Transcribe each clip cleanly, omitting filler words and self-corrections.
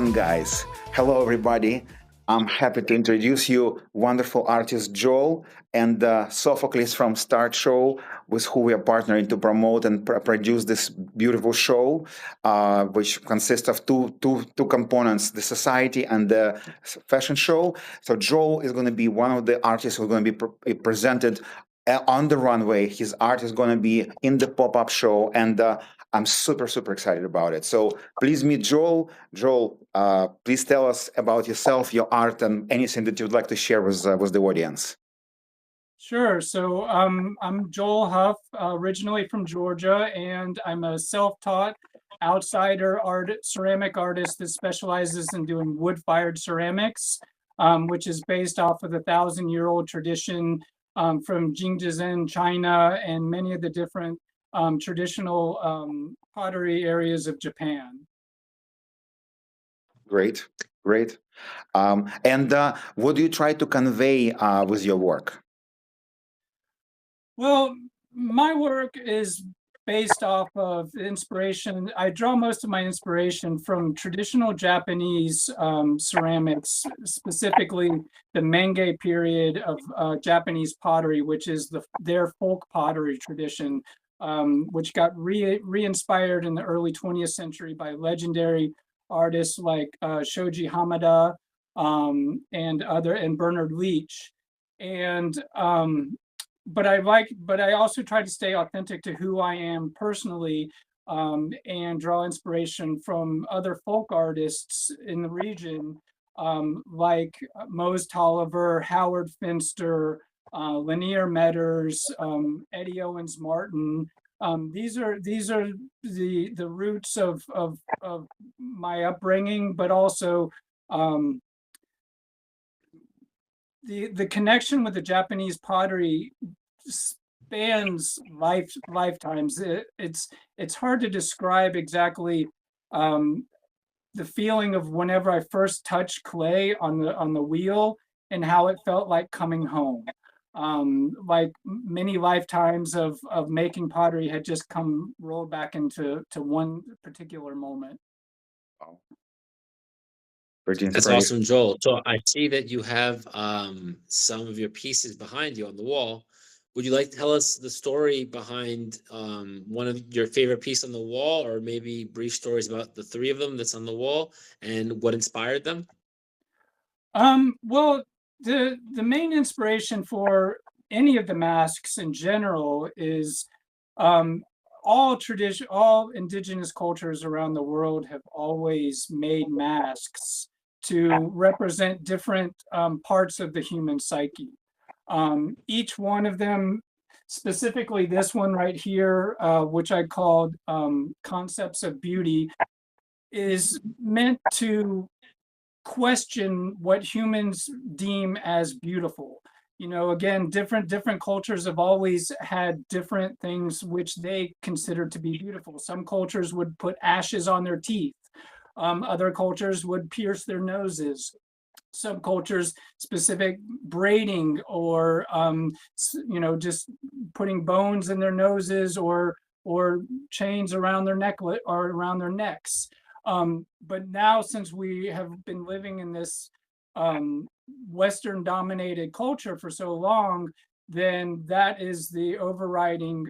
on, guys. Hello, everybody. I'm happy to introduce you wonderful artist Joel and Sophocles from Start Show, with who we are partnering to promote and produce this beautiful show, which consists of two components: the society and the fashion show. So Joel is going to be one of the artists who's going to be presented on the runway. His art is going to be in the pop-up show, and I'm super excited about it. So please meet Joel. Joel, please tell us about yourself, your art, and anything that you'd like to share with the audience. Sure. So I'm Joel Huff, originally from Georgia, and I'm a self-taught outsider ceramic artist that specializes in doing wood-fired ceramics, which is based off of the 1,000-year-old tradition from Jingzhen, China, and many of the different traditional pottery areas of Japan. Great. And what do you try to convey with your work? Well, my work is based off of inspiration. I draw most of my inspiration from traditional Japanese ceramics, specifically the Meiji period of Japanese pottery, which is their folk pottery tradition, which got re-inspired in the early 20th century by legendary artists like Shoji Hamada and Bernard Leach. And but I also try to stay authentic to who I am personally, and draw inspiration from other folk artists in the region, like Mose Tolliver, Howard Finster, Lanier Metters, Eddie Owens Martin. These are the roots of my upbringing, but also the connection with the Japanese pottery spans lifetimes. It's hard to describe exactly the feeling of whenever I first touched clay on the wheel and how it felt like coming home. Like many lifetimes of making pottery had just come rolled back into one particular moment. Wow. Pretty That's inspiring. awesome, Joel. So I see that you have some of your pieces behind you on the wall. Would you like to tell us the story behind one of your favorite piece on the wall, or maybe brief stories about the three of them that's on the wall and what inspired them? Well, the main inspiration for any of the masks in general is all indigenous cultures around the world have always made masks to represent different parts of the human psyche. Each one of them, specifically this one right here, which I called Concepts of Beauty, is meant to question what humans deem as beautiful. You know, again, different cultures have always had different things which they considered to be beautiful. Some cultures would put ashes on their teeth. Other cultures would pierce their noses. Some cultures specific braiding, or just putting bones in their noses, or chains around their necklet or around their necks. But now, since we have been living in this Western dominated culture for so long, then that is the overriding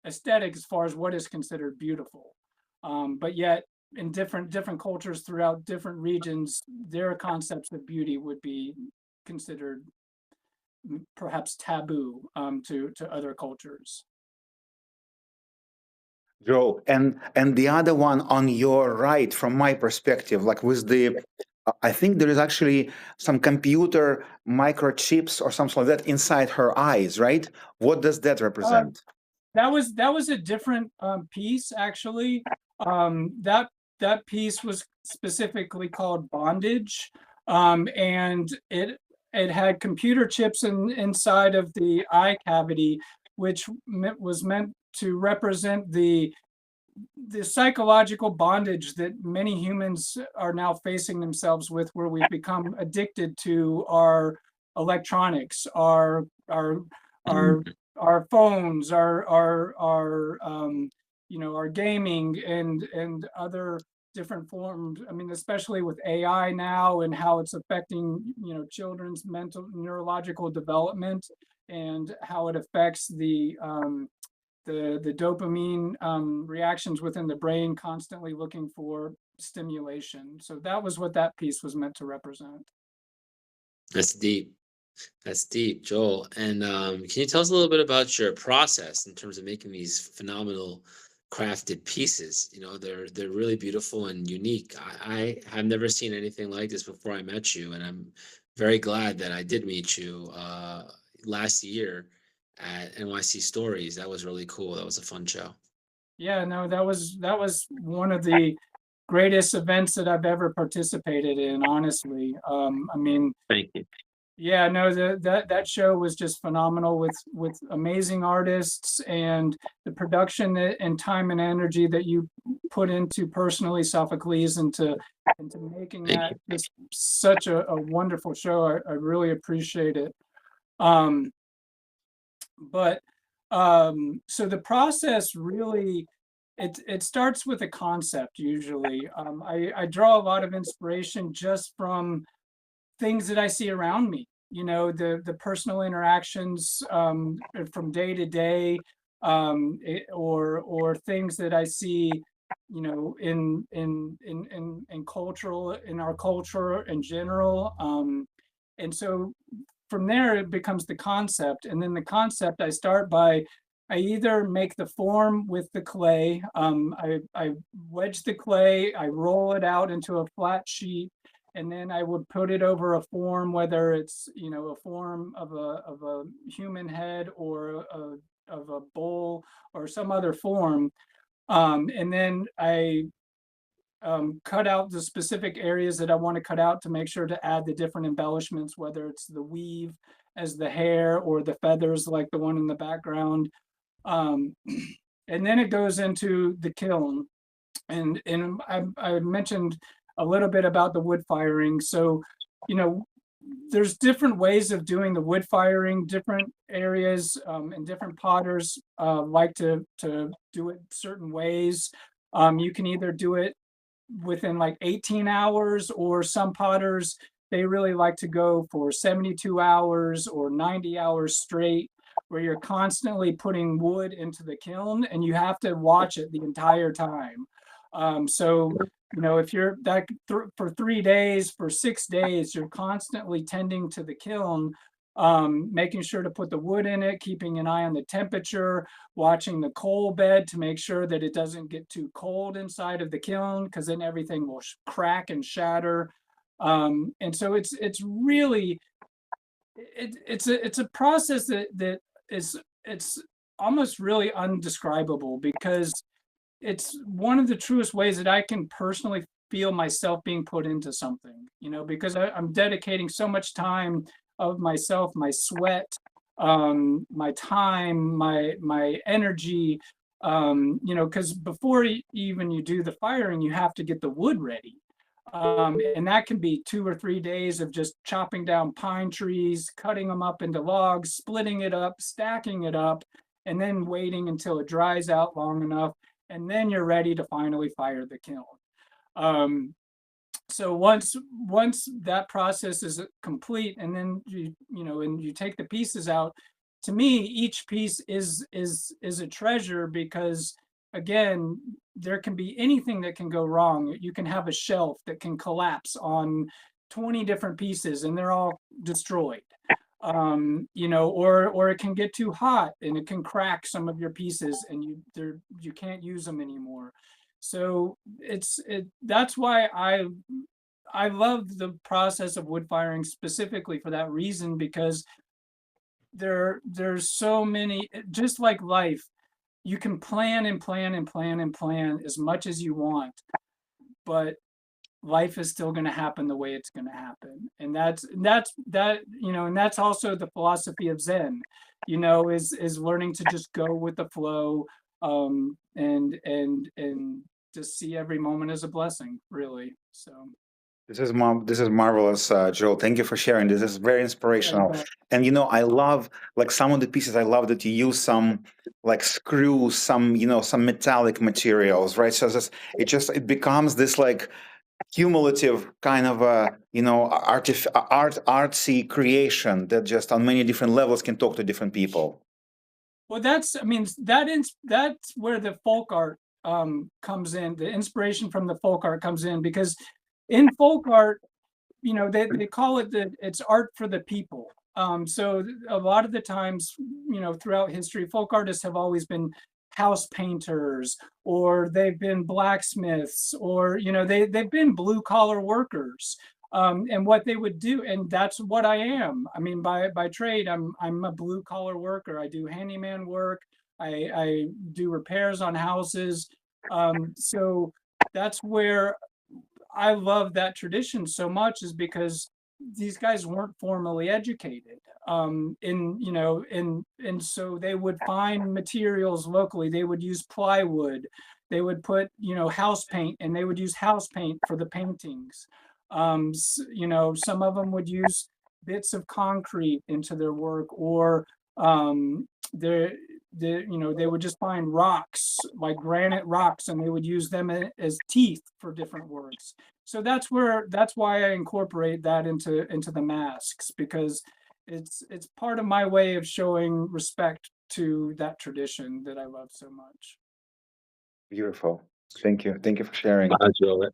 aesthetic as far as what is considered beautiful. But yet in different cultures throughout different regions, their concepts of beauty would be considered perhaps taboo to other cultures. Joe, and the other one on your right, from my perspective, like with the, I think there is actually some computer microchips or something like that inside her eyes, right? What does that represent? That was a different piece, actually. That piece was specifically called Bondage, and it had computer chips inside of the eye cavity, which was meant to represent the psychological bondage that many humans are now facing themselves with, where we've become addicted to our electronics, our phones, our gaming, and other different forms. I mean, especially with AI now and how it's affecting, children's mental neurological development and how it affects the dopamine reactions within the brain, constantly looking for stimulation. So that was what that piece was meant to represent. That's deep. That's deep, Joel. And can you tell us a little bit about your process in terms of making these phenomenal crafted pieces? They're really beautiful and unique. I have never seen anything like this before I met you, and I'm very glad that I did meet you last year at NYC Stories. That was really cool. That was a fun show. Yeah, no, that was one of the greatest events that I've ever participated in, honestly. I mean, Thank you. yeah, no, that show was just phenomenal with amazing artists, and the production and time and energy that you put into personally, Sophocles, into making Thank that you. just such a wonderful show. I really appreciate it. But so the process really, it starts with a concept usually. I draw a lot of inspiration just from things that I see around me, the personal interactions from day to day, or things that I see, in cultural, in our culture in general. And so from there it becomes the concept, and then the concept I either make the form with the clay. I wedge the clay, I roll it out into a flat sheet, and then I would put it over a form, whether it's a form of a human head or of a bowl or some other form, and then I cut out the specific areas that I want to cut out to make sure to add the different embellishments, whether it's the weave as the hair or the feathers like the one in the background. And then it goes into the kiln. And I mentioned a little bit about the wood firing. So, there's different ways of doing the wood firing. Different areas and different potters like to do it certain ways. You can either do it within like 18 hours, or some potters, they really like to go for 72 hours or 90 hours straight, where you're constantly putting wood into the kiln and you have to watch it the entire time. So, if you're for 3 days, for 6 days, you're constantly tending to the kiln, making sure to put the wood in it, keeping an eye on the temperature, watching the coal bed to make sure that it doesn't get too cold inside of the kiln, because then everything will crack and shatter. And so it's really, it's a process that it's almost really undescribable, because it's one of the truest ways that I can personally feel myself being put into something, because I'm dedicating so much time of myself, my sweat, my time, my energy, because before even you do the firing, you have to get the wood ready. And that can be 2 or 3 days of just chopping down pine trees, cutting them up into logs, splitting it up, stacking it up, and then waiting until it dries out long enough. And then you're ready to finally fire the kiln. So once that process is complete, and then and you take the pieces out, to me, each piece is a treasure, because again, there can be anything that can go wrong. You can have a shelf that can collapse on 20 different pieces and they're all destroyed. Or it can get too hot and it can crack some of your pieces and you can't use them anymore. So that's why I love the process of wood firing specifically for that reason, because there's so many, just like life, you can plan and plan and plan and plan as much as you want, but life is still going to happen the way it's going to happen. And that's also the philosophy of Zen, is learning to just go with the flow, and just see every moment as a blessing, really. So This is marvelous, Joel. Thank you for sharing. This is very Yeah, you inspirational. bet. And I love like some of the pieces. I love that you use some like screws, some some metallic materials, right? So it becomes this like cumulative kind of a artsy creation that just on many different levels can talk to different people. Well, I mean, that's where the folk art comes in. The inspiration from the folk art comes in because in folk art, they call it it's art for the people. So a lot of the times, throughout history, folk artists have always been house painters, or they've been blacksmiths, or they've been blue collar workers. And what they would do, and that's what I am. I mean, by trade, I'm a blue collar worker. I do handyman work. I do repairs on houses. So that's where I love that tradition so much, is because these guys weren't formally educated. And so they would find materials locally. They would use plywood. They would put, house paint, and they would use house paint for the paintings. Some of them would use bits of concrete into their work, or they they would just find rocks, like granite rocks, and they would use them as teeth for different works. So that's why I incorporate that into the masks, because it's part of my way of showing respect to that tradition that I love so much. Beautiful. Thank you for sharing. Wow, Joel,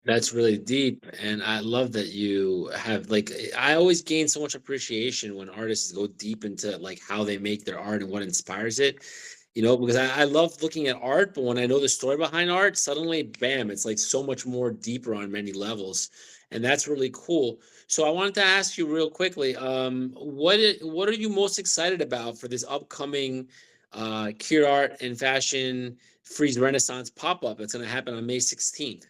that's really deep, and I love that you have like I always gain so much appreciation when artists go deep into like how they make their art and what inspires it. Because I love looking at art, but when I know the story behind art, suddenly, bam, it's like so much more deeper on many levels, and that's really cool. So I wanted to ask you real quickly, what are you most excited about for this upcoming KIR Art and Fashion Freeze Renaissance pop-up that's going to happen on May 16th?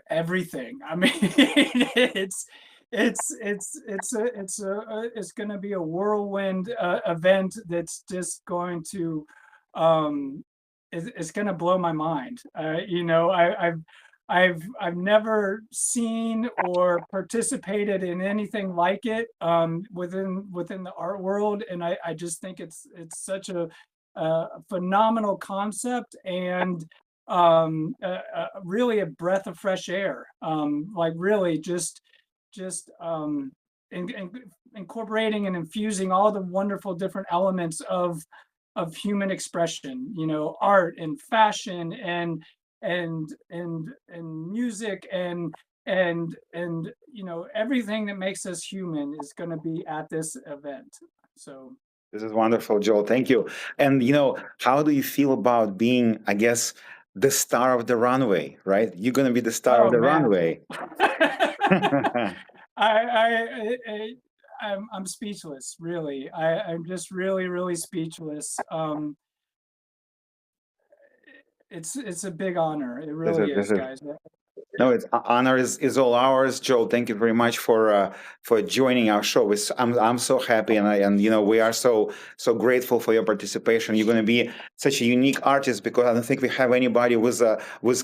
Everything. I mean, it's going to be a whirlwind event that's just going to it's going to blow my mind. I've never seen or participated in anything like it within the art world, and I just think it's such a phenomenal concept, and really a breath of fresh air. Like really just incorporating and infusing all the wonderful different elements of human expression. Art and fashion and music and everything that makes us human is going to be at this event. So This is wonderful, Joel. Thank you. And how do you feel about being, I guess, the star of the runway, right? You're going to be the star of oh the man. runway. I'm speechless, really. I'm just really, really speechless. It's a big honor. It This really is this is, is guys. No, it's honor is all ours, Joel. Thank you very much for joining our show. I'm so happy, and we are so grateful for your participation. You're going to be such a unique artist, because I don't think we have anybody with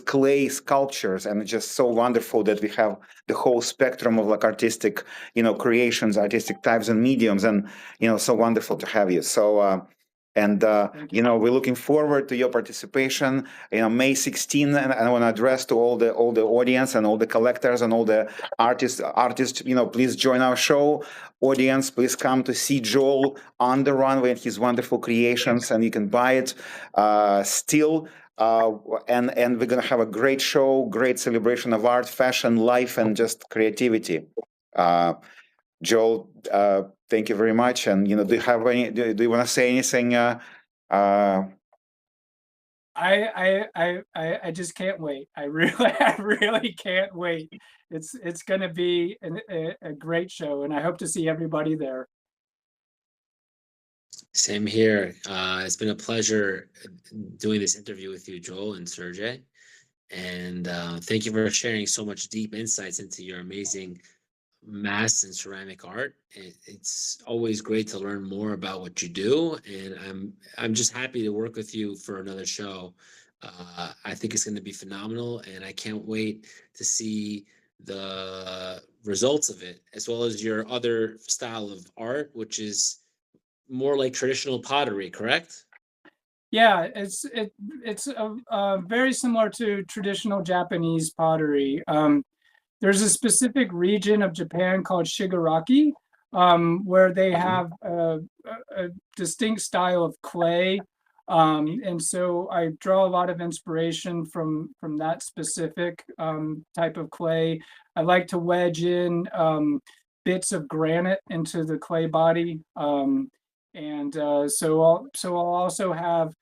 clay sculptures, and it's just so wonderful that we have the whole spectrum of like artistic creations, artistic types and mediums, and so wonderful to have you. So. And Thank you. we're looking forward to your participation. May 16th, and I want to address to all the audience and all the collectors and all the artists. Please join our show. Audience, please come to see Joel on the runway and his wonderful creations, and you can buy it still. And we're gonna have a great show, great celebration of art, fashion, life, and just creativity. Joel, thank you very much. And do you have do you want to say anything? I just can't wait. I really I really can't wait. It's going to be a great show, and I hope to see everybody there. Same here. It's been a pleasure doing this interview with you, Joel and Sergey. And thank you for sharing so much deep insights into your amazing mass and ceramic art. It's always great to learn more about what you do, and I'm just happy to work with you for another show I think it's going to be phenomenal, and I can't wait to see the results of it, as well as your other style of art, which is more like traditional pottery, correct? Yeah, it's very similar to traditional Japanese pottery. There's a specific region of Japan called Shigaraki, where they have a distinct style of clay. And so I draw a lot of inspiration from that specific type of clay. I like to wedge in bits of granite into the clay body. So I'll also have,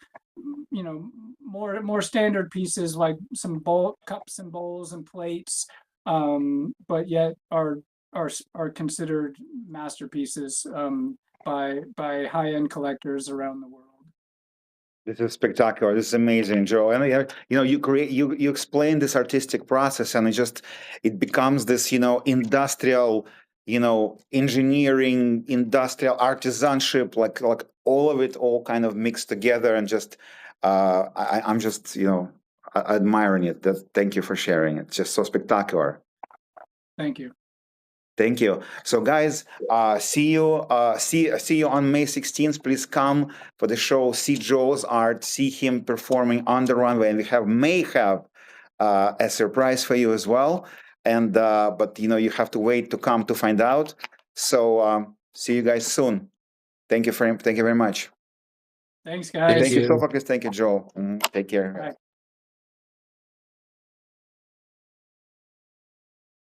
you know, more standard pieces like some bowl cups and bowls and plates, but yet are considered masterpieces by high-end collectors around the world. This is spectacular. This is amazing, Joe. And you explain this artistic process, and it becomes this industrial, engineering, industrial artisanship, like all of it all kind of mixed together, and I'm just admiring it. Thank you for sharing it. It's just so spectacular. Thank you. Thank you. So, guys, see you on May 16th. Please come for the show. See Joe's art. See him performing on the runway, and we may have a surprise for you as well. And but you have to wait to come to find out. So, see you guys soon. Thank you very much. Thanks, guys. Thank you, Sophocles. Thank you, Joel. Take care. Bye.